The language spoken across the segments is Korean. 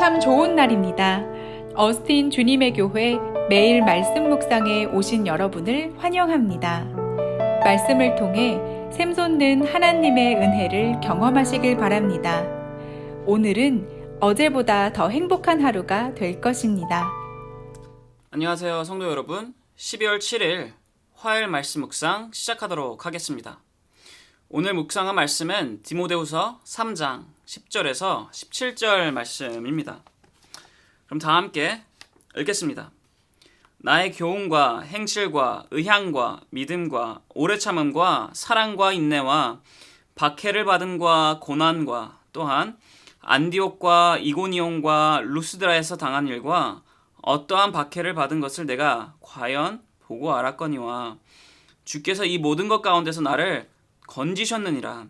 참 좋은 날입니다. 어스틴 주님의 교회 매일 말씀 묵상에 오신 여러분을 환영합니다. 말씀을 통해 샘솟는 하나님의 은혜를 경험하시길 바랍니다. 오늘은 어제보다 더 행복한 하루가 될 것입니다. 안녕하세요, 성도 여러분. 12월 7일 화요일 말씀 묵상 시작하도록 하겠습니다. 오늘 묵상한 말씀은 디모데후서 3장 10절에서 17절 말씀입니다. 그럼 다 함께 읽겠습니다. 나의 교훈과 행실과 의향과 믿음과 오래 참음과 사랑과 인내와 박해를 받음과 고난과 또한 안디옥과 이고니온과 루스드라에서 당한 일과 어떠한 박해를 받은 것을 내가 과연 보고 알았거니와 주께서 이 모든 것 가운데서 나를 건지셨느니라.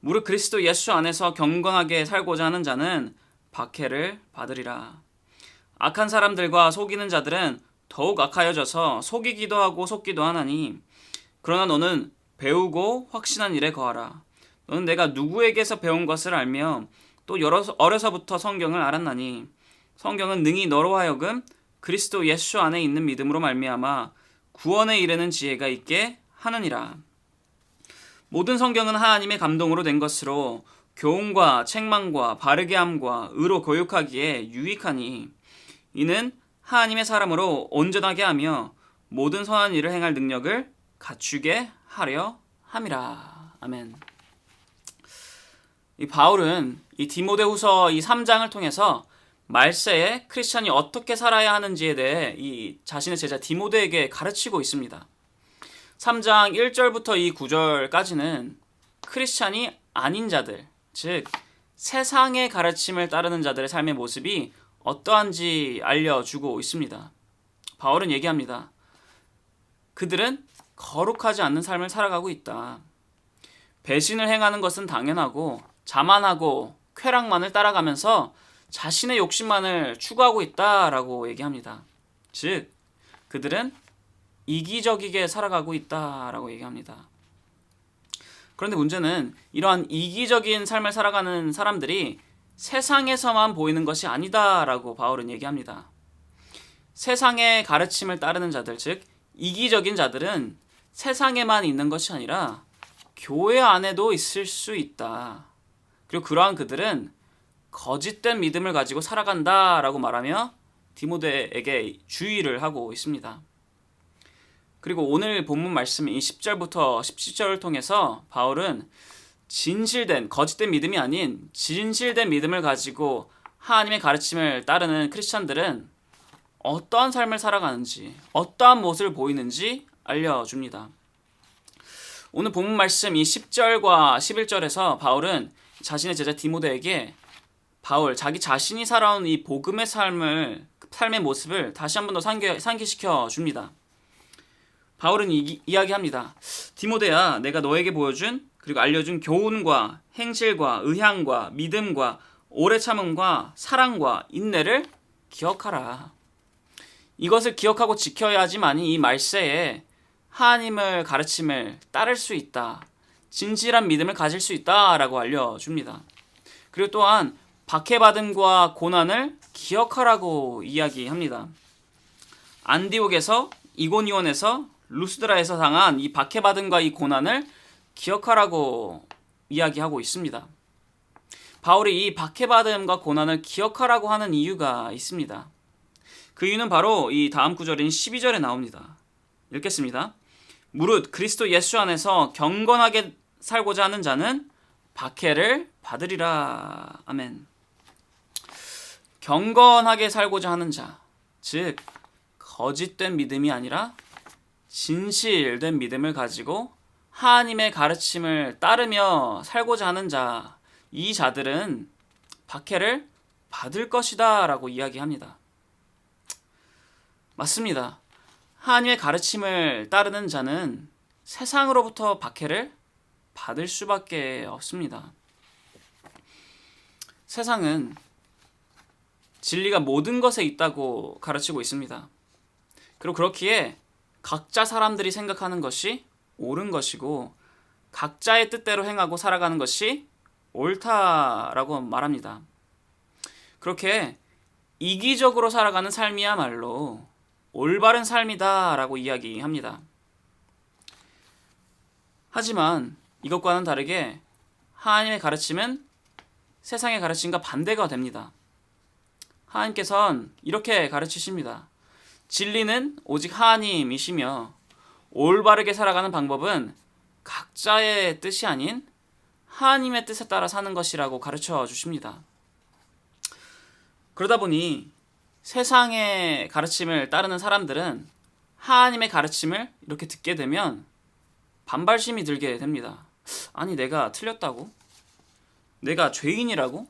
무릇 그리스도 예수 안에서 경건하게 살고자 하는 자는 박해를 받으리라. 악한 사람들과 속이는 자들은 더욱 악하여져서 속이기도 하고 속기도 하나니 그러나 너는 배우고 확신한 일에 거하라. 너는 내가 누구에게서 배운 것을 알며 또 어려서부터 성경을 알았나니 성경은 능히 너로 하여금 그리스도 예수 안에 있는 믿음으로 말미암아 구원에 이르는 지혜가 있게 하느니라. 모든 성경은 하나님의 감동으로 된 것으로 교훈과 책망과 바르게 함과 의로 교육하기에 유익하니 이는 하나님의 사람으로 온전하게 하며 모든 선한 일을 행할 능력을 갖추게 하려 함이라. 아멘. 이 바울은 이 디모데후서 이 3장을 통해서 말세에 크리스찬이 어떻게 살아야 하는지에 대해 이 자신의 제자 디모데에게 가르치고 있습니다. 3장 1절부터 이 9절까지는 크리스찬이 아닌 자들, 즉 세상의 가르침을 따르는 자들의 삶의 모습이 어떠한지 알려주고 있습니다. 바울은 얘기합니다. 그들은 거룩하지 않는 삶을 살아가고 있다. 배신을 행하는 것은 당연하고 자만하고 쾌락만을 따라가면서 자신의 욕심만을 추구하고 있다라고 얘기합니다. 즉 그들은 이기적이게 살아가고 있다라고 얘기합니다. 그런데 문제는 이러한 이기적인 삶을 살아가는 사람들이 세상에서만 보이는 것이 아니다라고 바울은 얘기합니다. 세상의 가르침을 따르는 자들, 즉 이기적인 자들은 세상에만 있는 것이 아니라 교회 안에도 있을 수 있다. 그리고 그러한 그들은 거짓된 믿음을 가지고 살아간다라고 말하며 디모데에게 주의를 하고 있습니다. 그리고 오늘 본문 말씀 이 10절부터 17절을 통해서 바울은 진실된, 거짓된 믿음이 아닌 진실된 믿음을 가지고 하나님의 가르침을 따르는 크리스찬들은 어떠한 삶을 살아가는지, 어떠한 모습을 보이는지 알려줍니다. 오늘 본문 말씀 이 10절과 11절에서 바울은 자신의 제자 디모데에게 자기 자신이 살아온 이 복음의 삶의 모습을 다시 한 번 더 상기시켜 줍니다. 바울은 이야기합니다. 디모데야, 내가 너에게 보여준 그리고 알려준 교훈과 행실과 의향과 믿음과 오래 참음과 사랑과 인내를 기억하라. 이것을 기억하고 지켜야지만이 이 말세에 하나님의 가르침을 따를 수 있다. 진실한 믿음을 가질 수 있다라고 알려줍니다. 그리고 또한 박해받음과 고난을 기억하라고 이야기합니다. 안디옥에서 이고니온에서 루스드라에서 당한 이 박해받음과 이 고난을 기억하라고 이야기하고 있습니다. 바울이 이 박해받음과 고난을 기억하라고 하는 이유가 있습니다. 그 이유는 바로 이 다음 구절인 12절에 나옵니다. 읽겠습니다. 무릇 그리스도 예수 안에서 경건하게 살고자 하는 자는 박해를 받으리라. 아멘. 경건하게 살고자 하는 자, 즉 거짓된 믿음이 아니라 진실된 믿음을 가지고 하나님의 가르침을 따르며 살고자 하는 자, 이 자들은 박해를 받을 것이다 라고 이야기합니다. 맞습니다. 하나님의 가르침을 따르는 자는 세상으로부터 박해를 받을 수밖에 없습니다. 세상은 진리가 모든 것에 있다고 가르치고 있습니다. 그리고 그렇기에 각자 사람들이 생각하는 것이 옳은 것이고 각자의 뜻대로 행하고 살아가는 것이 옳다라고 말합니다. 그렇게 이기적으로 살아가는 삶이야말로 올바른 삶이다라고 이야기합니다. 하지만 이것과는 다르게 하나님의 가르침은 세상의 가르침과 반대가 됩니다. 하나님께서는 이렇게 가르치십니다. 진리는 오직 하나님이시며 올바르게 살아가는 방법은 각자의 뜻이 아닌 하나님의 뜻에 따라 사는 것이라고 가르쳐 주십니다. 그러다 보니 세상의 가르침을 따르는 사람들은 하나님의 가르침을 이렇게 듣게 되면 반발심이 들게 됩니다. 아니, 내가 틀렸다고? 내가 죄인이라고?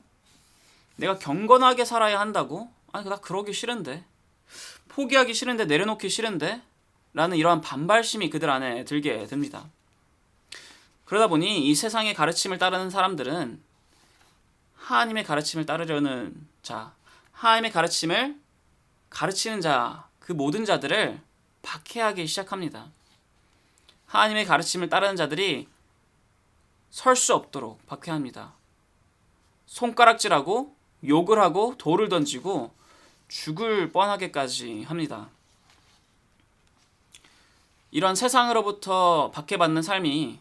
내가 경건하게 살아야 한다고? 아니, 나 그러기 싫은데. 포기하기 싫은데, 내려놓기 싫은데? 라는 이러한 반발심이 그들 안에 들게 됩니다. 그러다 보니 이 세상의 가르침을 따르는 사람들은 하나님의 가르침을 따르려는 자, 하나님의 가르침을 가르치는 자, 그 모든 자들을 박해하기 시작합니다. 하나님의 가르침을 따르는 자들이 설 수 없도록 박해합니다. 손가락질하고 욕을 하고 돌을 던지고 죽을 뻔하게까지 합니다. 이런 세상으로부터 박해받는 삶이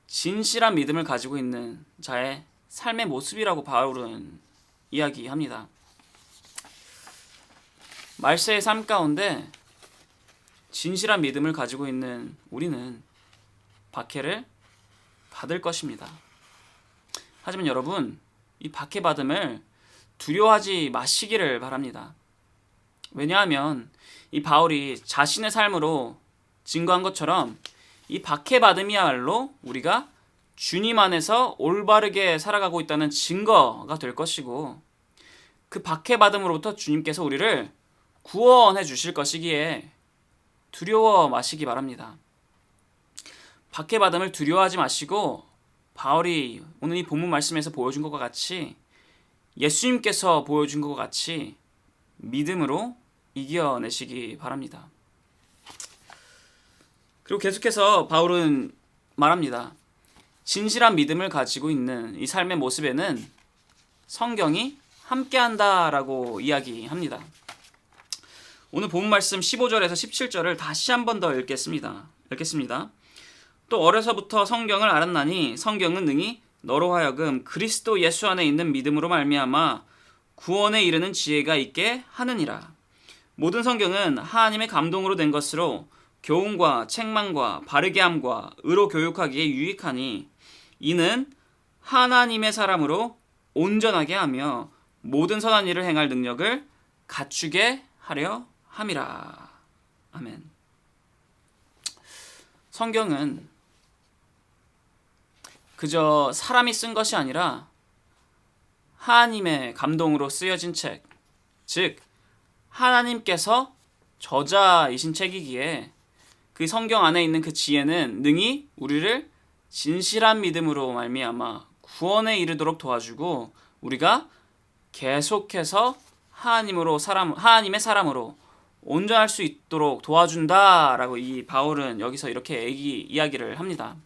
진실한 믿음을 가지고 있는 자의 삶의 모습이라고 바울은 이야기합니다. 말세의 삶 가운데 진실한 믿음을 가지고 있는 우리는 박해를 받을 것입니다. 하지만 여러분, 이 박해받음을 두려워하지 마시기를 바랍니다. 왜냐하면 이 바울이 자신의 삶으로 증거한 것처럼 이 박해받음이야말로 우리가 주님 안에서 올바르게 살아가고 있다는 증거가 될 것이고, 그 박해받음으로부터 주님께서 우리를 구원해 주실 것이기에 두려워 마시기 바랍니다. 박해받음을 두려워하지 마시고 바울이 오늘 이 본문 말씀에서 보여준 것과 같이, 예수님께서 보여준 것과 같이 믿음으로 이겨내시기 바랍니다. 그리고 계속해서 바울은 말합니다. 진실한 믿음을 가지고 있는 이 삶의 모습에는 성경이 함께한다라고 이야기합니다. 오늘 본문 말씀 15절에서 17절을 다시 한 번 더 읽겠습니다. 또 어려서부터 성경을 알았나니 성경은 능히 너로 하여금 그리스도 예수 안에 있는 믿음으로 말미암아 구원에 이르는 지혜가 있게 하느니라. 모든 성경은 하나님의 감동으로 된 것으로 교훈과 책망과 바르게 함과 의로 교육하기에 유익하니 이는 하나님의 사람으로 온전하게 하며 모든 선한 일을 행할 능력을 갖추게 하려 함이라. 아멘. 성경은 그저 사람이 쓴 것이 아니라 하나님의 감동으로 쓰여진 책, 즉 하나님께서 저자이신 책이기에 그 성경 안에 있는 그 지혜는 능히 우리를 진실한 믿음으로 말미암아 구원에 이르도록 도와주고 우리가 계속해서 하나님의 사람으로 온전할 수 있도록 도와준다라고 이 바울은 여기서 이렇게 이야기를 합니다.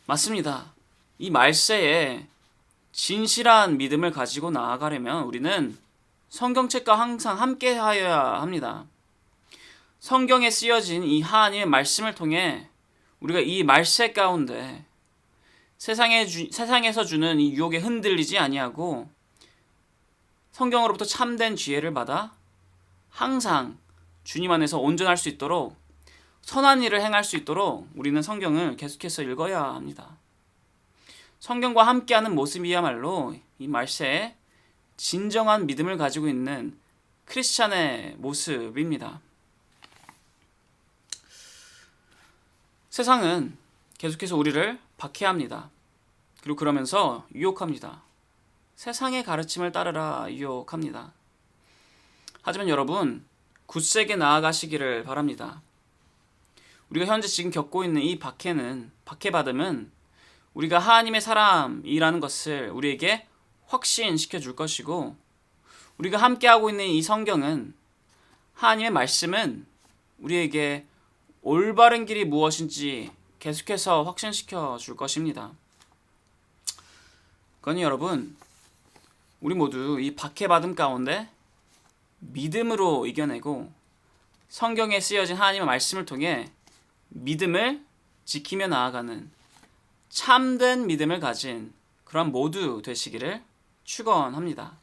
맞습니다. 이 말세에 진실한 믿음을 가지고 나아가려면 우리는 성경책과 항상 함께 하여야 합니다. 성경에 쓰여진 이 하나님의 말씀을 통해 우리가 이 말세 가운데 세상에서 주는 이 유혹에 흔들리지 아니하고 성경으로부터 참된 지혜를 받아 항상 주님 안에서 온전할 수 있도록 선한 일을 행할 수 있도록 우리는 성경을 계속해서 읽어야 합니다. 성경과 함께하는 모습이야말로 이 말세에 진정한 믿음을 가지고 있는 크리스찬의 모습입니다. 세상은 계속해서 우리를 박해합니다. 그리고 그러면서 유혹합니다. 세상의 가르침을 따르라 유혹합니다. 하지만 여러분, 굳세게 나아가시기를 바랍니다. 우리가 현재 지금 겪고 있는 이 박해받음은 우리가 하나님의 사람이라는 것을 우리에게 확신시켜 줄 것이고, 우리가 함께하고 있는 이 성경은, 하나님의 말씀은 우리에게 올바른 길이 무엇인지 계속해서 확신시켜 줄 것입니다. 그러니 여러분, 우리 모두 이 박해받음 가운데 믿음으로 이겨내고 성경에 쓰여진 하나님의 말씀을 통해 믿음을 지키며 나아가는 참된 믿음을 가진 그런 모두 되시기를 축원합니다.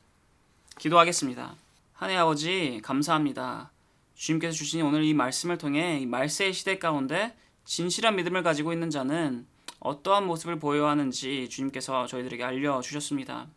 기도하겠습니다. 하나님 아버지 감사합니다. 주님께서 주신 오늘 이 말씀을 통해 이 말세의 시대 가운데 진실한 믿음을 가지고 있는 자는 어떠한 모습을 보여야 하는지 주님께서 저희들에게 알려주셨습니다.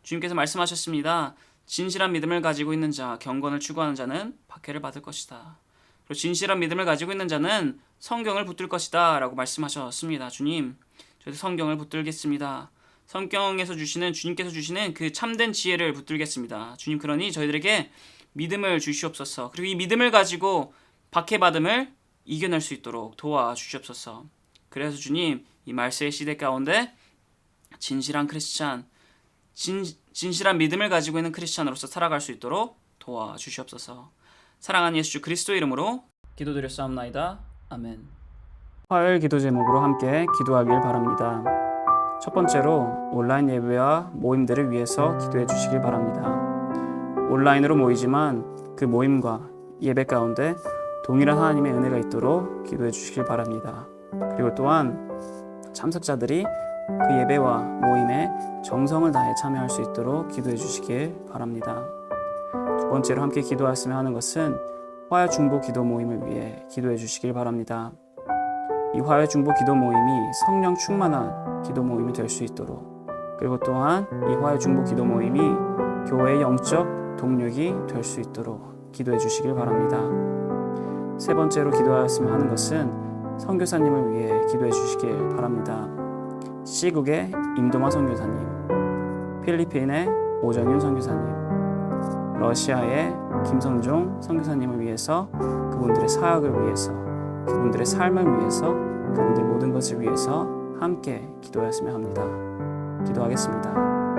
주님께서 말씀하셨습니다. 진실한 믿음을 가지고 있는 자, 경건을 추구하는 자는 박해를 받을 것이다. 그리고 진실한 믿음을 가지고 있는 자는 성경을 붙들 것이다 라고 말씀하셨습니다. 주님, 저희도 성경을 붙들겠습니다. 성경에서 주시는, 주님께서 주시는 그 참된 지혜를 붙들겠습니다. 주님, 그러니 저희들에게 믿음을 주시옵소서. 그리고 이 믿음을 가지고 박해받음을 이겨낼 수 있도록 도와주시옵소서. 그래서 주님, 이 말세의 시대 가운데 진실한 크리스찬, 진실한 믿음을 가지고 있는 크리스찬으로서 살아갈 수 있도록 도와주시옵소서. 사랑하는 예수 그리스도 이름으로 기도드렸사옵나이다. 아멘. 화요일 기도 제목으로 함께 기도하길 바랍니다. 첫 번째로 온라인 예배와 모임들을 위해서 기도해 주시길 바랍니다. 온라인으로 모이지만 그 모임과 예배 가운데 동일한 하나님의 은혜가 있도록 기도해 주시길 바랍니다. 그리고 또한 참석자들이 그 예배와 모임에 정성을 다해 참여할 수 있도록 기도해 주시길 바랍니다. 두 번째로 함께 기도하였으면 하는 것은 화요 중보 기도 모임을 위해 기도해 주시길 바랍니다. 이 화요 중보 기도 모임이 성령 충만한 기도 모임이 될 수 있도록, 그리고 또한 이 화요 중보 기도 모임이 교회의 영적 동력이 될 수 있도록 기도해 주시길 바랍니다. 세 번째로 기도하였으면 하는 것은 선교사님을 위해 기도해 주시길 바랍니다. 시국의 임동화 선교사님, 필리핀의 오정윤 선교사님, 러시아의 김선종 선교사님을 위해서, 그분들의 사역을 위해서, 그분들의 삶을 위해서, 그분들의 모든 것을 위해서 함께 기도하였으면 합니다. 기도하겠습니다.